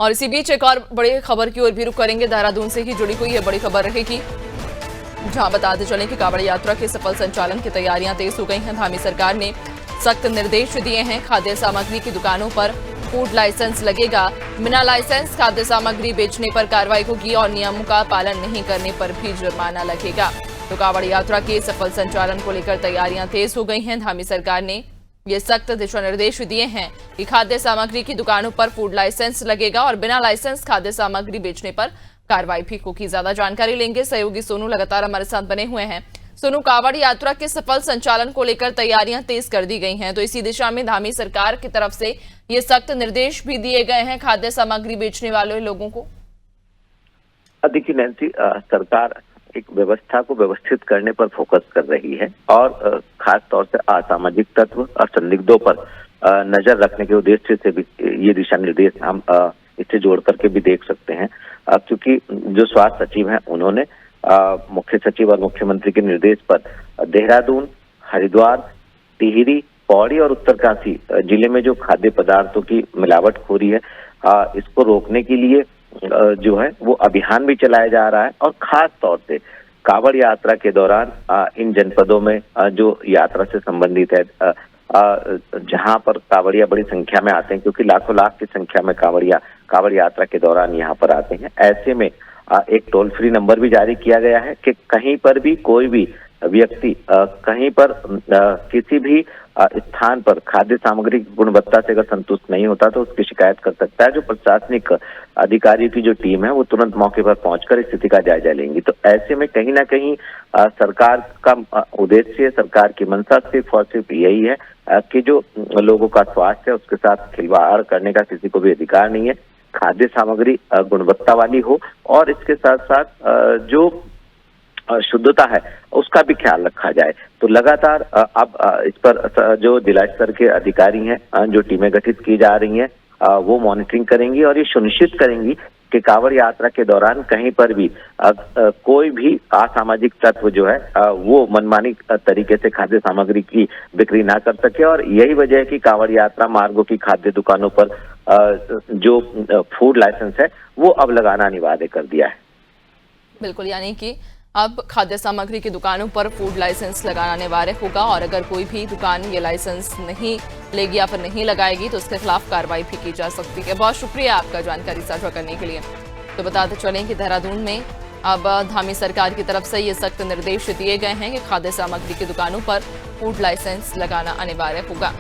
और इसी बीच एक और बड़ी खबर की ओर भी रुख करेंगे। देहरादून से ही जुड़ी हुई यह बड़ी खबर रहेगी, जहां बताते चलें कि कांवड़ यात्रा के सफल संचालन की तैयारियां तेज हो गई हैं। धामी सरकार ने सख्त निर्देश दिए हैं। खाद्य सामग्री की दुकानों पर फूड लाइसेंस लगेगा। बिना लाइसेंस खाद्य सामग्री बेचने पर कार्रवाई होगी और नियमों का पालन नहीं करने पर भी जुर्माना लगेगा। तो कांवड़ यात्रा के सफल संचालन को लेकर तैयारियां तेज हो गई हैं। धामी सरकार ने ये सख्त दिशा निर्देश दिए हैं कि खाद्य सामग्री की दुकानों पर फूड लाइसेंस लगेगा और बिना लाइसेंस खाद्य सामग्री बेचने पर कार्रवाई भी होगी। ज्यादा जानकारी लेंगे, सहयोगी सोनू लगातार हमारे साथ बने हुए हैं। सोनू, कांवड़ यात्रा के सफल संचालन को लेकर तैयारियां तेज कर दी गई हैं, तो इसी दिशा में धामी सरकार की तरफ से ये सख्त निर्देश भी दिए गए हैं खाद्य सामग्री बेचने वाले लोगों को। देखिए नैन्सी, सरकार एक व्यवस्था को व्यवस्थित करने पर फोकस कर रही है और खास तौर से असामाजिक तत्व और संदिग्धों पर नजर रखने के उद्देश्य से भी ये दिशा निर्देश हम इससे जोड़ करके भी देख सकते हैं, क्योंकि जो स्वास्थ्य सचिव हैं उन्होंने मुख्य सचिव और मुख्यमंत्री के निर्देश पर देहरादून, हरिद्वार, टिहरी, पौड़ी और उत्तरकाशी जिले में जो खाद्य पदार्थों की मिलावटखोरी है इसको रोकने के लिए जो है वो अभियान भी चलाया जा रहा है। और खास तौर से कांवड़ यात्रा के दौरान इन जनपदों में जो यात्रा से संबंधित है, जहां पर कांवड़िया बड़ी संख्या में आते हैं, क्योंकि लाखों लाख की संख्या में कांवड़िया कांवड़ यात्रा के दौरान यहाँ पर आते हैं। ऐसे में एक टोल फ्री नंबर भी जारी किया गया है कि कहीं पर भी कोई भी व्यक्ति कहीं पर किसी भी स्थान पर खाद्य सामग्री की गुणवत्ता से अगर संतुष्ट नहीं होता तो उसकी शिकायत कर सकता है। जो प्रशासनिक अधिकारियों की जो टीम है वो तुरंत मौके पर पहुंचकर स्थिति का जायजा लेंगी। तो ऐसे में कहीं ना कहीं सरकार का उद्देश्य, सरकार की मंशा सिर्फ और सिर्फ यही है कि जो लोगों का स्वास्थ्य है उसके साथ खिलवाड़ करने का किसी को भी अधिकार नहीं है। खाद्य सामग्री गुणवत्ता वाली हो और इसके साथ साथ जो शुद्धता है उसका भी ख्याल रखा जाए। तो लगातार अब इस पर जो जिला स्तर के अधिकारी हैं, जो टीमें गठित की जा रही हैं, वो मॉनिटरिंग करेंगी और ये सुनिश्चित करेंगी कि कांवड़ यात्रा के दौरान कहीं पर भी कोई भी असामाजिक तत्व जो है वो मनमानी तरीके से खाद्य सामग्री की बिक्री ना कर सके। और यही वजह है कि कांवड़ यात्रा मार्गों की खाद्य दुकानों पर जो फूड लाइसेंस है वो अब लगाना अनिवार्य कर दिया है। बिल्कुल, यानी कि अब खाद्य सामग्री की दुकानों पर फूड लाइसेंस लगाना अनिवार्य होगा और अगर कोई भी दुकान ये लाइसेंस नहीं लेगी या फिर नहीं लगाएगी तो उसके खिलाफ कार्रवाई भी की जा सकती है। बहुत शुक्रिया आपका जानकारी साझा करने के लिए। तो बताते चलें कि देहरादून में अब धामी सरकार की तरफ से ये सख्त निर्देश दिए गए हैं कि खाद्य सामग्री की दुकानों पर फूड लाइसेंस लगाना अनिवार्य होगा।